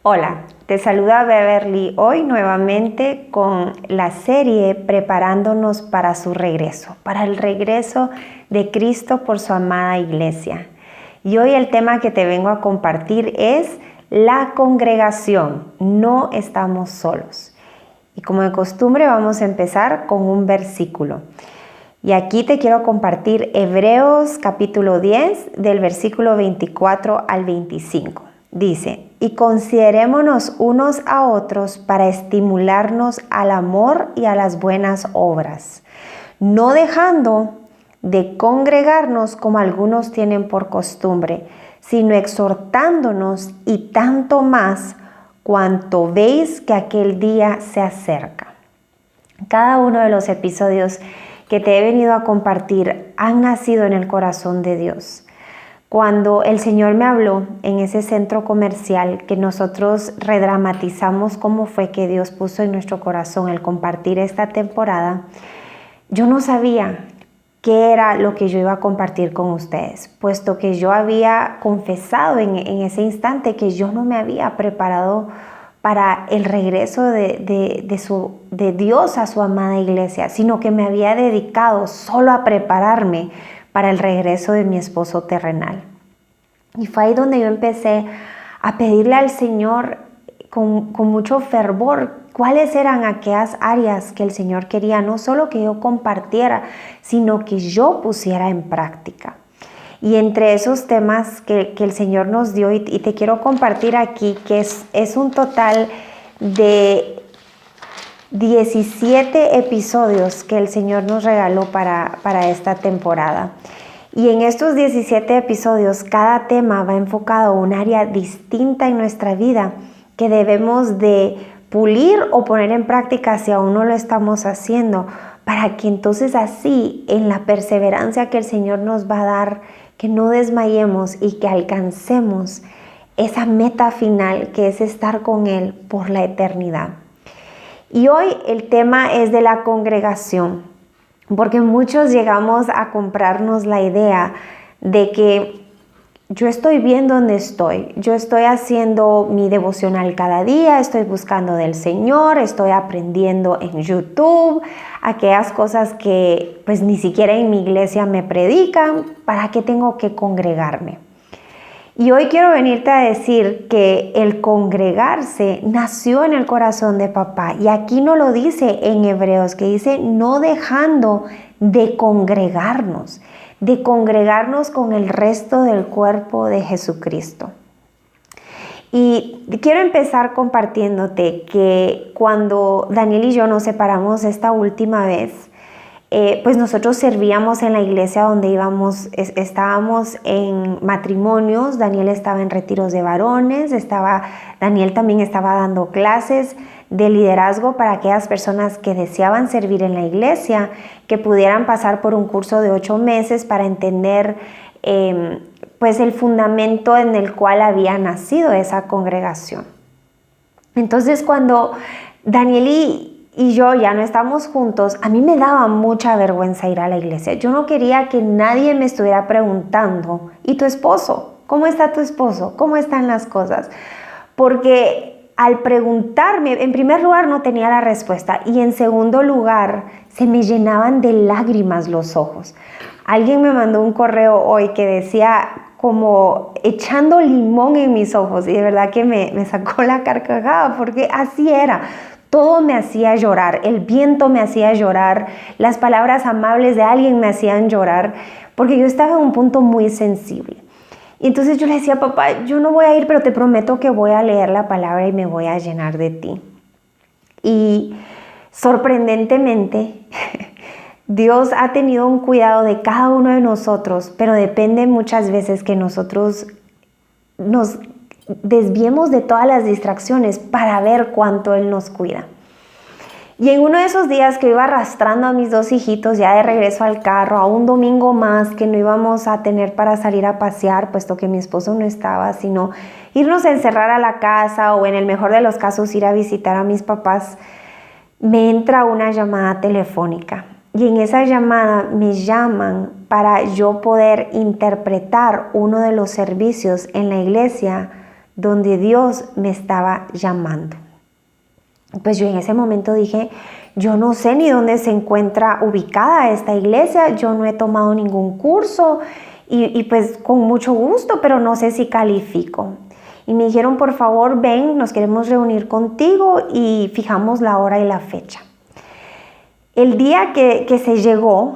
Hola, te saluda Beverly hoy nuevamente con la serie Preparándonos para su regreso, para el regreso de Cristo por su amada iglesia. Y hoy el tema que te vengo a compartir es la congregación, no estamos solos. Y como de costumbre vamos a empezar con un versículo. Y aquí te quiero compartir Hebreos capítulo 10 del versículo 24 al 25. Dice, y considerémonos unos a otros para estimularnos al amor y a las buenas obras, no dejando de congregarnos como algunos tienen por costumbre, sino exhortándonos y tanto más cuanto veis que aquel día se acerca. Cada uno de los episodios que te he venido a compartir han nacido en el corazón de Dios. Cuando el Señor me habló en ese centro comercial que nosotros redramatizamos cómo fue que Dios puso en nuestro corazón el compartir esta temporada, yo no sabía qué era lo que yo iba a compartir con ustedes, puesto que yo había confesado en ese instante que yo no me había preparado para el regreso de Dios a su amada iglesia, sino que me había dedicado solo a prepararme para el regreso de mi esposo terrenal. Y fue ahí donde yo empecé a pedirle al Señor con mucho fervor cuáles eran aquellas áreas que el Señor quería, no solo que yo compartiera, sino que yo pusiera en práctica. Y entre esos temas que el Señor nos dio, y te quiero compartir aquí, que es un total de 17 episodios que el Señor nos regaló para esta temporada. Y en estos 17 episodios, cada tema va enfocado a un área distinta en nuestra vida que debemos de pulir o poner en práctica si aún no lo estamos haciendo, para que entonces así, en la perseverancia que el Señor nos va a dar, que no desmayemos y que alcancemos esa meta final que es estar con Él por la eternidad. Y hoy el tema es de la congregación, porque muchos llegamos a comprarnos la idea de que yo estoy bien donde estoy, yo estoy haciendo mi devocional cada día, estoy buscando del Señor, estoy aprendiendo en YouTube, aquellas cosas que pues ni siquiera en mi iglesia me predican, ¿para qué tengo que congregarme? Y hoy quiero venirte a decir que el congregarse nació en el corazón de papá. Y aquí no lo dice en Hebreos, que dice no dejando de congregarnos con el resto del cuerpo de Jesucristo. Y quiero empezar compartiéndote que cuando Daniel y yo nos separamos esta última vez, pues nosotros servíamos en la iglesia donde estábamos en matrimonios. Daniel estaba en retiros de varones, Daniel también estaba dando clases de liderazgo para aquellas personas que deseaban servir en la iglesia, que pudieran pasar por un curso de 8 meses para entender pues el fundamento en el cual había nacido esa congregación. Entonces cuando Daniel y yo ya no estamos juntos, a mí me daba mucha vergüenza ir a la iglesia. Yo no quería que nadie me estuviera preguntando, ¿y tu esposo? ¿Cómo está tu esposo? ¿Cómo están las cosas? Porque al preguntarme, en primer lugar no tenía la respuesta y en segundo lugar se me llenaban de lágrimas los ojos. Alguien me mandó un correo hoy que decía como echando limón en mis ojos y de verdad que me sacó la carcajada porque así era. Todo me hacía llorar, el viento me hacía llorar, las palabras amables de alguien me hacían llorar, porque yo estaba en un punto muy sensible. Y entonces yo le decía, papá, yo no voy a ir, pero te prometo que voy a leer la palabra y me voy a llenar de ti. Y sorprendentemente, Dios ha tenido un cuidado de cada uno de nosotros, pero depende muchas veces que nosotros nos desviemos de todas las distracciones para ver cuánto Él nos cuida. Y en uno de esos días que iba arrastrando a mis 2 hijitos ya de regreso al carro, a un domingo más que no íbamos a tener para salir a pasear, puesto que mi esposo no estaba, sino irnos a encerrar a la casa o en el mejor de los casos ir a visitar a mis papás, me entra una llamada telefónica. Y en esa llamada me llaman para yo poder interpretar uno de los servicios en la iglesia donde Dios me estaba llamando. Pues yo en ese momento dije, yo no sé ni dónde se encuentra ubicada esta iglesia, yo no he tomado ningún curso y pues con mucho gusto, pero no sé si califico. Y me dijeron, por favor, ven, nos queremos reunir contigo y fijamos la hora y la fecha. El día que se llegó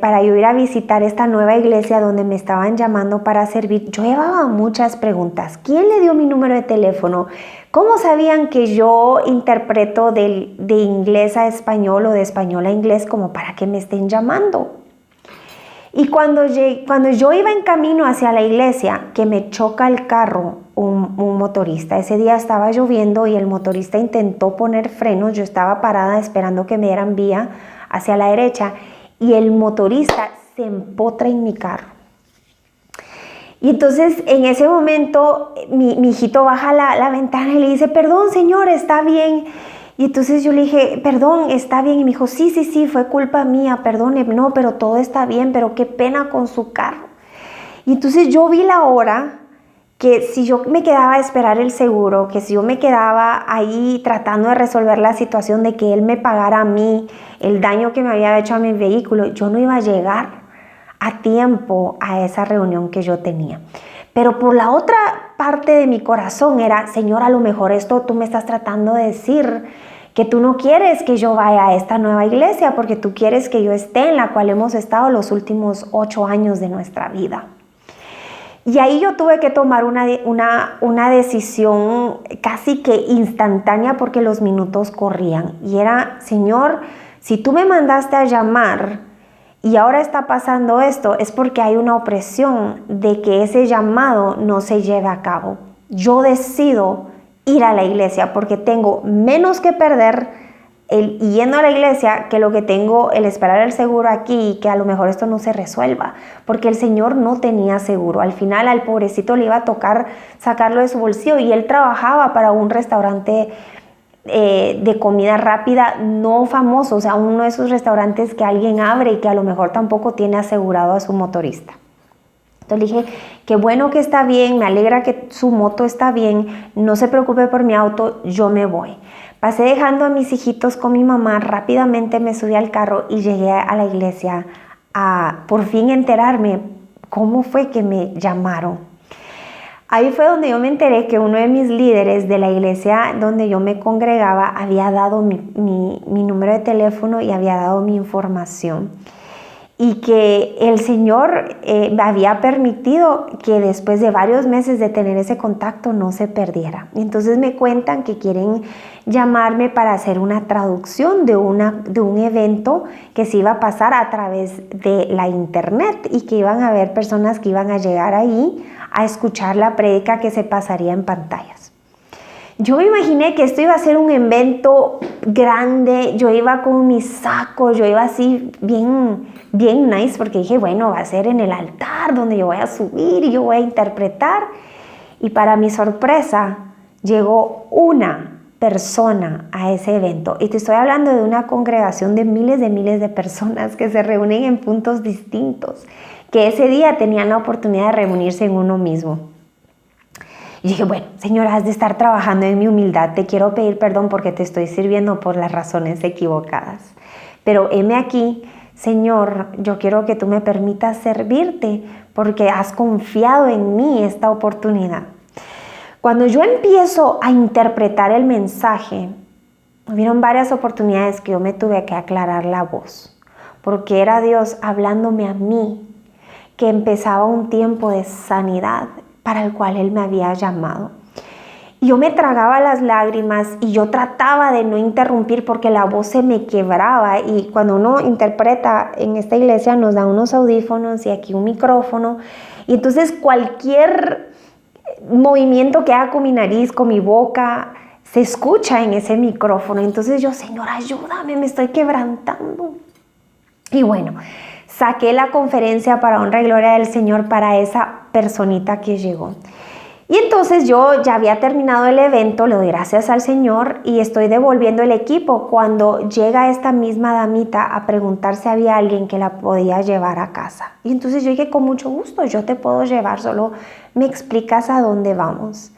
para yo ir a visitar esta nueva iglesia donde me estaban llamando para servir, yo llevaba muchas preguntas. ¿Quién le dio mi número de teléfono? ¿Cómo sabían que yo interpreto de inglés a español o de español a inglés como para que me estén llamando? Y cuando yo iba en camino hacia la iglesia, que me choca el carro un motorista. Ese día estaba lloviendo y el motorista intentó poner frenos. Yo estaba parada esperando que me dieran vía hacia la derecha y el motorista se empotra en mi carro. Y entonces en ese momento mi hijito baja la ventana y le dice, perdón señor, ¿está bien? Y entonces yo le dije, perdón, ¿está bien? Y me dijo, sí, fue culpa mía, perdone, no, pero todo está bien, pero qué pena con su carro. Y entonces yo vi la hora, que si yo me quedaba a esperar el seguro, que si yo me quedaba ahí tratando de resolver la situación de que él me pagara a mí el daño que me había hecho a mi vehículo, yo no iba a llegar a tiempo a esa reunión que yo tenía. Pero por la otra parte de mi corazón era, Señor, a lo mejor esto tú me estás tratando de decir que tú no quieres que yo vaya a esta nueva iglesia porque tú quieres que yo esté en la cual hemos estado los últimos 8 años de nuestra vida. Y ahí yo tuve que tomar una decisión casi que instantánea porque los minutos corrían. Y era, Señor, si tú me mandaste a llamar y ahora está pasando esto, es porque hay una opresión de que ese llamado no se lleve a cabo. Yo decido ir a la iglesia porque tengo menos que perder yendo a la iglesia que lo que tengo el esperar el seguro aquí y que a lo mejor esto no se resuelva, porque el Señor no tenía seguro. Al final al pobrecito le iba a tocar sacarlo de su bolsillo y él trabajaba para un restaurante de comida rápida no famoso, o sea, uno de esos restaurantes que alguien abre y que a lo mejor tampoco tiene asegurado a su motorista. Entonces le dije, qué bueno que está bien, me alegra que su moto está bien, no se preocupe por mi auto, yo me voy. Pasé dejando a mis hijitos con mi mamá, rápidamente me subí al carro y llegué a la iglesia a por fin enterarme cómo fue que me llamaron. Ahí fue donde yo me enteré que uno de mis líderes de la iglesia donde yo me congregaba había dado mi número de teléfono y había dado mi información. Y que el Señor me había permitido que después de varios meses de tener ese contacto no se perdiera. Y entonces me cuentan que quieren llamarme para hacer una traducción de un evento que se iba a pasar a través de la internet y que iban a haber personas que iban a llegar ahí a escuchar la prédica que se pasaría en pantallas. Yo me imaginé que esto iba a ser un evento grande, yo iba con mi saco, yo iba así bien nice porque dije, bueno, va a ser en el altar donde yo voy a subir y yo voy a interpretar. Y para mi sorpresa, llegó una persona a ese evento. Y te estoy hablando de una congregación de miles de personas que se reúnen en puntos distintos, que ese día tenían la oportunidad de reunirse en uno mismo. Y dije, bueno, Señora, has de estar trabajando en mi humildad. Te quiero pedir perdón porque te estoy sirviendo por las razones equivocadas. Pero heme aquí, Señor, yo quiero que tú me permitas servirte porque has confiado en mí esta oportunidad. Cuando yo empiezo a interpretar el mensaje, hubieron varias oportunidades que yo me tuve que aclarar la voz, porque era Dios hablándome a mí, que empezaba un tiempo de sanidad para el cual Él me había llamado. Y yo me tragaba las lágrimas y yo trataba de no interrumpir porque la voz se me quebraba. Y cuando uno interpreta en esta iglesia nos dan unos audífonos y aquí un micrófono. Y entonces cualquier movimiento que haga con mi nariz, con mi boca, se escucha en ese micrófono. Entonces yo, Señor, ayúdame, me estoy quebrantando. Y bueno, saqué la conferencia para honra y gloria del Señor para esa personita que llegó. Y entonces yo ya había terminado el evento, le doy gracias al Señor y estoy devolviendo el equipo cuando llega esta misma damita a preguntar si había alguien que la podía llevar a casa. Y entonces yo dije, con mucho gusto, yo te puedo llevar, solo me explicas a dónde vamos.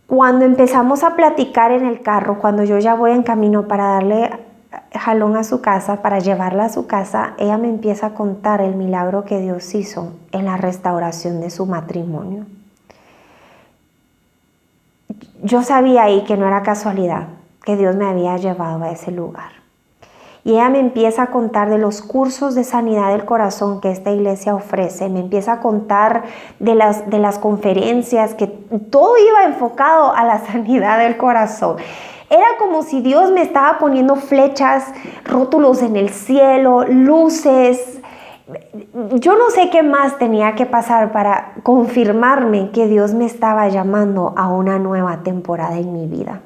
Cuando empezamos a platicar en el carro, cuando yo ya voy en camino para darle jalón a su casa, para llevarla a su casa, ella me empieza a contar el milagro que Dios hizo en la restauración de su matrimonio. Yo sabía ahí que no era casualidad, que Dios me había llevado a ese lugar. Y ella me empieza a contar de los cursos de sanidad del corazón que esta iglesia ofrece. Me empieza a contar de las conferencias, que todo iba enfocado a la sanidad del corazón. Era como si Dios me estaba poniendo flechas, rótulos en el cielo, luces. Yo no sé qué más tenía que pasar para confirmarme que Dios me estaba llamando a una nueva temporada en mi vida.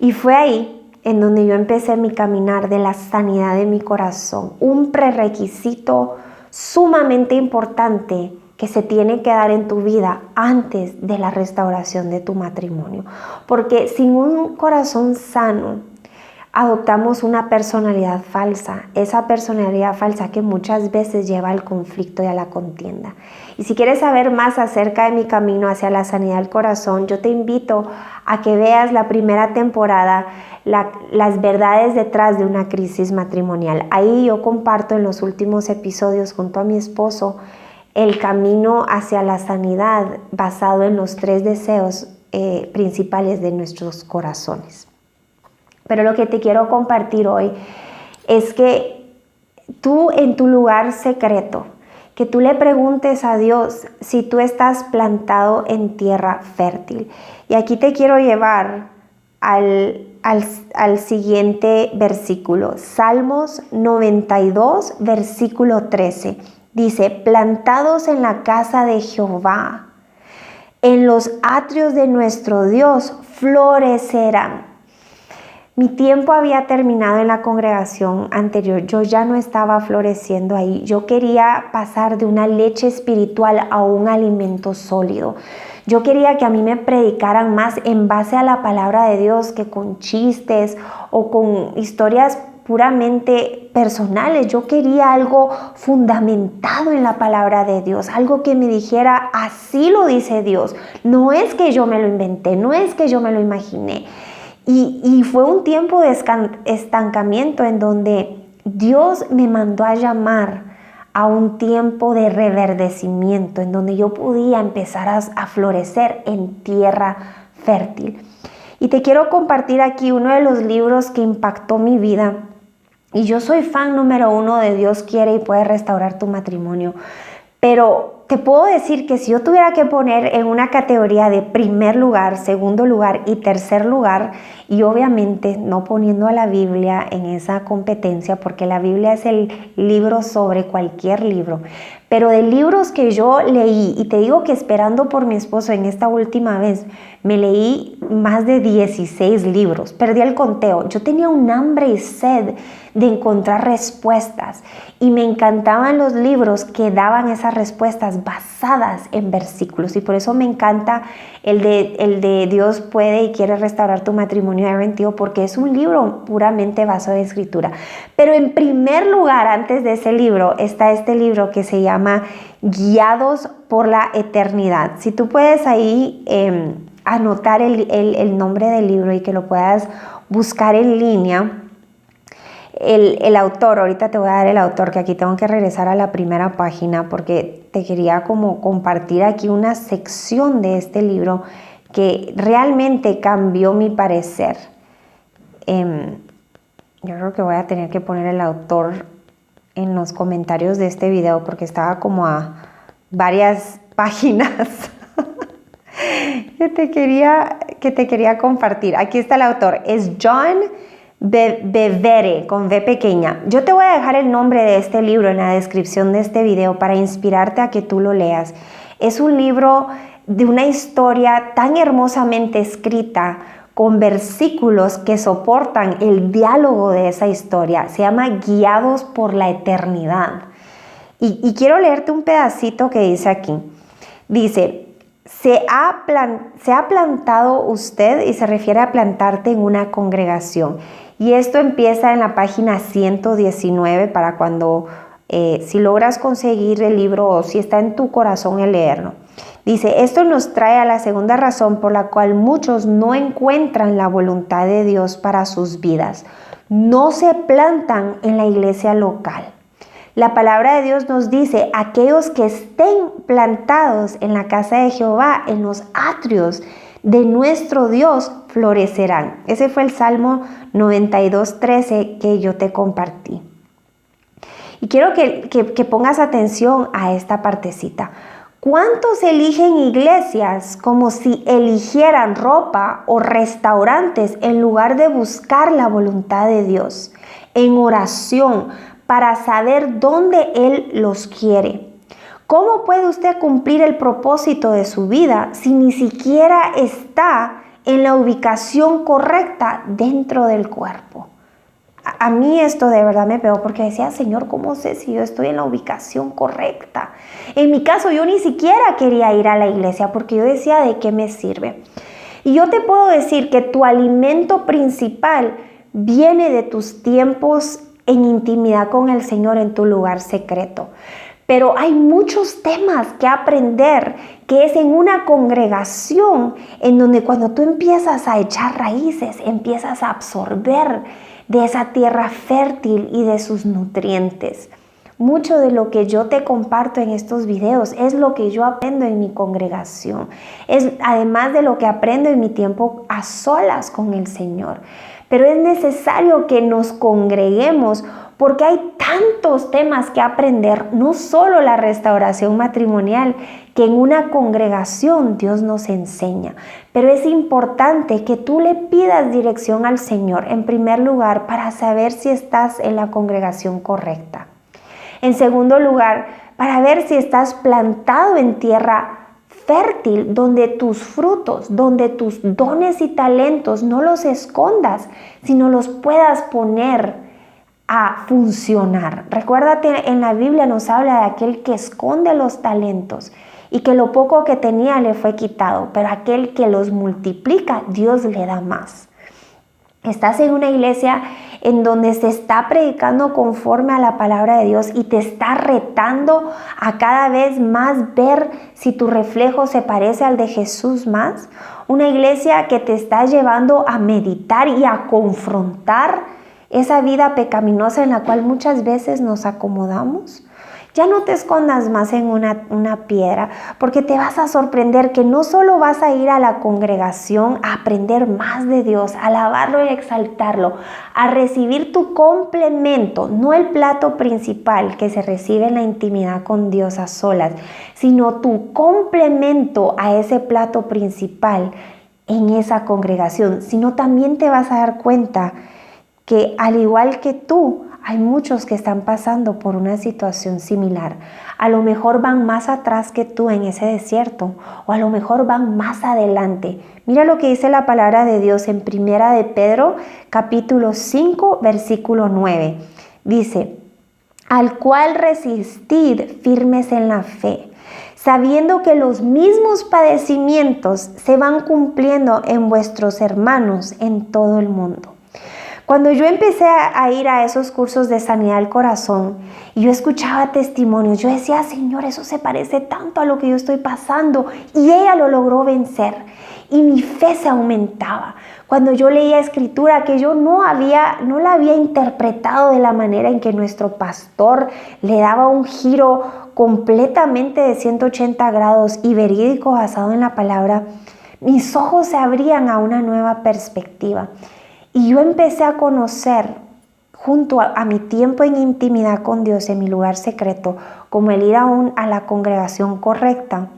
Y fue ahí en donde yo empecé mi caminar de la sanidad de mi corazón, un prerequisito sumamente importante que se tiene que dar en tu vida antes de la restauración de tu matrimonio. Porque sin un corazón sano, adoptamos una personalidad falsa, esa personalidad falsa que muchas veces lleva al conflicto y a la contienda. Y si quieres saber más acerca de mi camino hacia la sanidad del corazón, yo te invito a que veas la primera temporada, las verdades detrás de una crisis matrimonial. Ahí yo comparto en los últimos episodios junto a mi esposo el camino hacia la sanidad basado en los 3 deseos principales de nuestros corazones. Pero lo que te quiero compartir hoy es que tú en tu lugar secreto, que tú le preguntes a Dios si tú estás plantado en tierra fértil. Y aquí te quiero llevar al siguiente versículo, Salmos 92, versículo 13. Dice, plantados en la casa de Jehová, en los atrios de nuestro Dios, florecerán. Mi tiempo había terminado en la congregación anterior, yo ya no estaba floreciendo ahí. Yo quería pasar de una leche espiritual a un alimento sólido. Yo quería que a mí me predicaran más en base a la palabra de Dios que con chistes o con historias puramente personales. Yo quería algo fundamentado en la palabra de Dios, algo que me dijera, así lo dice Dios. No es que yo me lo inventé, no es que yo me lo imaginé. Y fue un tiempo de estancamiento en donde Dios me mandó a llamar a un tiempo de reverdecimiento, en donde yo podía empezar a florecer en tierra fértil. Y te quiero compartir aquí uno de los libros que impactó mi vida. Y yo soy fan número 1 de Dios quiere y puede restaurar tu matrimonio. Pero te puedo decir que si yo tuviera que poner en una categoría de primer lugar, segundo lugar y tercer lugar, y obviamente no poniendo a la Biblia en esa competencia, porque la Biblia es el libro sobre cualquier libro, pero de libros que yo leí, y te digo que esperando por mi esposo en esta última vez, me leí más de 16 libros, perdí el conteo. Yo tenía un hambre y sed de encontrar respuestas y me encantaban los libros que daban esas respuestas basadas en versículos, y por eso me encanta el de Dios puede y quiere restaurar tu matrimonio de Aaron Tío, porque es un libro puramente basado en escritura. Pero en primer lugar, antes de ese libro, está este libro que se llama Guiados por la Eternidad. Si tú puedes ahí anotar el nombre del libro y que lo puedas buscar en línea. El autor, ahorita te voy a dar el autor, que aquí tengo que regresar a la primera página porque te quería como compartir aquí una sección de este libro que realmente cambió mi parecer. Yo creo que voy a tener que poner el autor en los comentarios de este video porque estaba como a varias páginas que te quería compartir. Aquí está el autor, es John Bevere, con V pequeña. Yo te voy a dejar el nombre de este libro en la descripción de este video para inspirarte a que tú lo leas. Es un libro de una historia tan hermosamente escrita, con versículos que soportan el diálogo de esa historia. Se llama Guiados por la Eternidad. Y quiero leerte un pedacito que dice aquí. Dice, se ha plantado usted, y se refiere a plantarte en una congregación. Y esto empieza en la página 119 para cuando, si logras conseguir el libro o si está en tu corazón el leerlo. Dice, esto nos trae a la segunda razón por la cual muchos no encuentran la voluntad de Dios para sus vidas. No se plantan en la iglesia local. La palabra de Dios nos dice, aquellos que estén plantados en la casa de Jehová, en los atrios de nuestro Dios, florecerán. Ese fue el Salmo 92:13 que yo te compartí. Y quiero que pongas atención a esta partecita. ¿Cuántos eligen iglesias como si eligieran ropa o restaurantes en lugar de buscar la voluntad de Dios en oración para saber dónde Él los quiere? ¿Cómo puede usted cumplir el propósito de su vida si ni siquiera está en la ubicación correcta dentro del cuerpo? A mí esto de verdad me pegó porque decía, Señor, ¿cómo sé si yo estoy en la ubicación correcta? En mi caso, yo ni siquiera quería ir a la iglesia porque yo decía, ¿de qué me sirve? Y yo te puedo decir que tu alimento principal viene de tus tiempos en intimidad con el Señor en tu lugar secreto. Pero hay muchos temas que aprender, que es en una congregación en donde cuando tú empiezas a echar raíces, empiezas a absorber de esa tierra fértil y de sus nutrientes. Mucho de lo que yo te comparto en estos videos es lo que yo aprendo en mi congregación. Es además de lo que aprendo en mi tiempo a solas con el Señor. Pero es necesario que nos congreguemos porque hay tantos temas que aprender, no solo la restauración matrimonial, que en una congregación Dios nos enseña. Pero es importante que tú le pidas dirección al Señor en primer lugar para saber si estás en la congregación correcta. En segundo lugar, para ver si estás plantado en tierra fértil, donde tus frutos, donde tus dones y talentos no los escondas, sino los puedas poner a funcionar. Recuérdate, en la Biblia nos habla de aquel que esconde los talentos y que lo poco que tenía le fue quitado, pero aquel que los multiplica, Dios le da más. Estás en una iglesia en donde se está predicando conforme a la palabra de Dios y te está retando a cada vez más ver si tu reflejo se parece al de Jesús más. Una iglesia que te está llevando a meditar y a confrontar esa vida pecaminosa en la cual muchas veces nos acomodamos. Ya no te escondas más en una piedra, porque te vas a sorprender que no solo vas a ir a la congregación a aprender más de Dios, a alabarlo y exaltarlo, a recibir tu complemento, no el plato principal que se recibe en la intimidad con Dios a solas, sino tu complemento a ese plato principal en esa congregación, sino también te vas a dar cuenta que al igual que tú, hay muchos que están pasando por una situación similar. A lo mejor van más atrás que tú en ese desierto, o a lo mejor van más adelante. Mira lo que dice la palabra de Dios en Primera de Pedro, capítulo 5, versículo 9. Dice, al cual resistid firmes en la fe, sabiendo que los mismos padecimientos se van cumpliendo en vuestros hermanos en todo el mundo. Cuando yo empecé a ir a esos cursos de sanidad del corazón y yo escuchaba testimonios, yo decía, Señor, eso se parece tanto a lo que yo estoy pasando, y ella lo logró vencer y mi fe se aumentaba. Cuando yo leía escritura que yo no la había interpretado de la manera en que nuestro pastor le daba un giro completamente de 180 grados y verídico basado en la palabra, mis ojos se abrían a una nueva perspectiva. Y yo empecé a conocer, junto a mi tiempo en intimidad con Dios en mi lugar secreto, como el ir a la congregación correcta,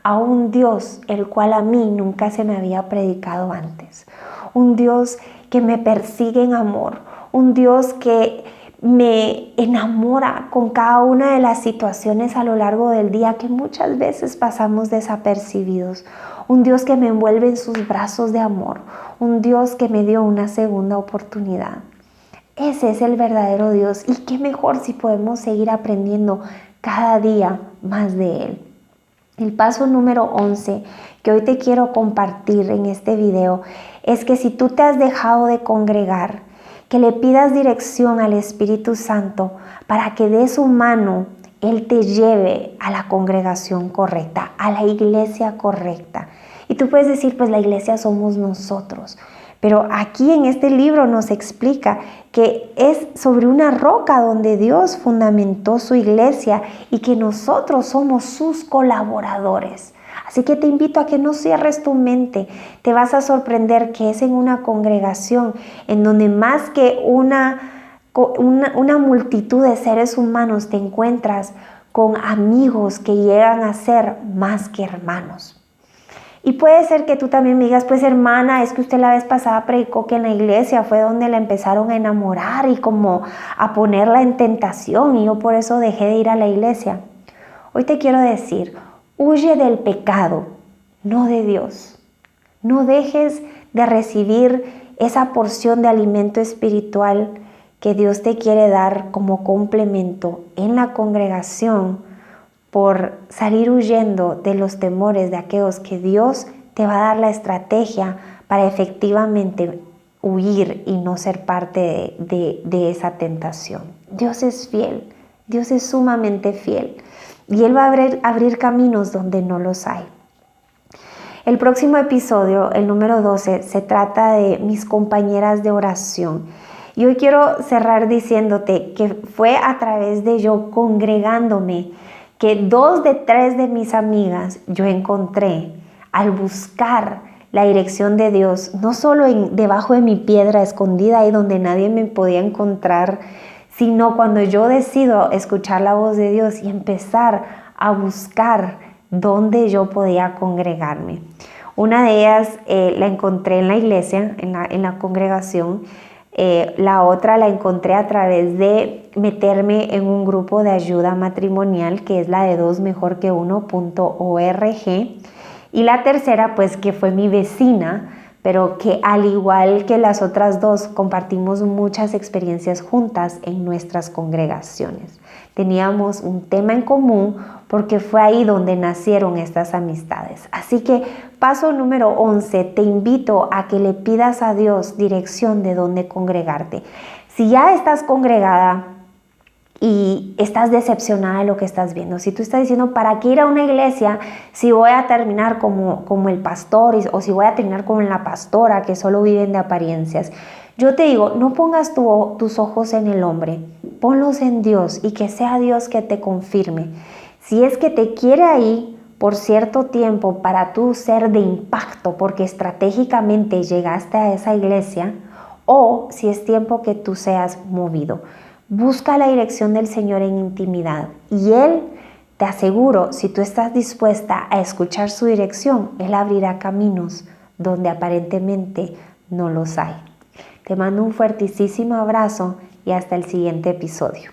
a un Dios el cual a mí nunca se me había predicado antes. Un Dios que me persigue en amor, un Dios que me enamora con cada una de las situaciones a lo largo del día que muchas veces pasamos desapercibidos. Un Dios que me envuelve en sus brazos de amor, un Dios que me dio una segunda oportunidad. Ese es el verdadero Dios, y qué mejor si podemos seguir aprendiendo cada día más de Él. El paso número 11 que hoy te quiero compartir en este video es que si tú te has dejado de congregar, que le pidas dirección al Espíritu Santo para que dé su mano Él te lleve a la congregación correcta, a la iglesia correcta. Y tú puedes decir, pues la iglesia somos nosotros. Pero aquí en este libro nos explica que es sobre una roca donde Dios fundamentó su iglesia y que nosotros somos sus colaboradores. Así que te invito a que no cierres tu mente. Te vas a sorprender que es en una congregación en donde más que una multitud de seres humanos te encuentras con amigos que llegan a ser más que hermanos. Y puede ser que tú también me digas, pues hermana, es que usted la vez pasada predicó que en la iglesia fue donde la empezaron a enamorar y como a ponerla en tentación y yo por eso dejé de ir a la iglesia. Hoy te quiero decir, huye del pecado, no de Dios. No dejes de recibir esa porción de alimento espiritual que Dios te quiere dar como complemento en la congregación por salir huyendo de los temores de aquellos que Dios te va a dar la estrategia para efectivamente huir y no ser parte de esa tentación. Dios es fiel, Dios es sumamente fiel y Él va a abrir caminos donde no los hay. El próximo episodio, el número 12, se trata de mis compañeras de oración. Y hoy quiero cerrar diciéndote que fue a través de yo congregándome que 2 de 3 de mis amigas yo encontré al buscar la dirección de Dios, no solo debajo de mi piedra escondida ahí donde nadie me podía encontrar, sino cuando yo decido escuchar la voz de Dios y empezar a buscar dónde yo podía congregarme. Una de ellas la encontré en la iglesia, en la congregación. La otra la encontré a través de meterme en un grupo de ayuda matrimonial que es la de dosmejorqueuno.org y la tercera pues que fue mi vecina, pero que al igual que las otras dos compartimos muchas experiencias juntas en nuestras congregaciones. Teníamos un tema en común porque fue ahí donde nacieron estas amistades. Así que paso número 11, te invito a que le pidas a Dios dirección de dónde congregarte. Si ya estás congregada y estás decepcionada de lo que estás viendo, si tú estás diciendo, ¿para qué ir a una iglesia si voy a terminar como el pastor o si voy a terminar como la pastora que solo viven de apariencias? Yo te digo, no pongas tus ojos en el hombre, ponlos en Dios y que sea Dios que te confirme. Si es que te quiere ahí por cierto tiempo para tú ser de impacto porque estratégicamente llegaste a esa iglesia, o si es tiempo que tú seas movido. Busca la dirección del Señor en intimidad y Él, te aseguro, si tú estás dispuesta a escuchar su dirección, Él abrirá caminos donde aparentemente no los hay. Te mando un fuertísimo abrazo y hasta el siguiente episodio.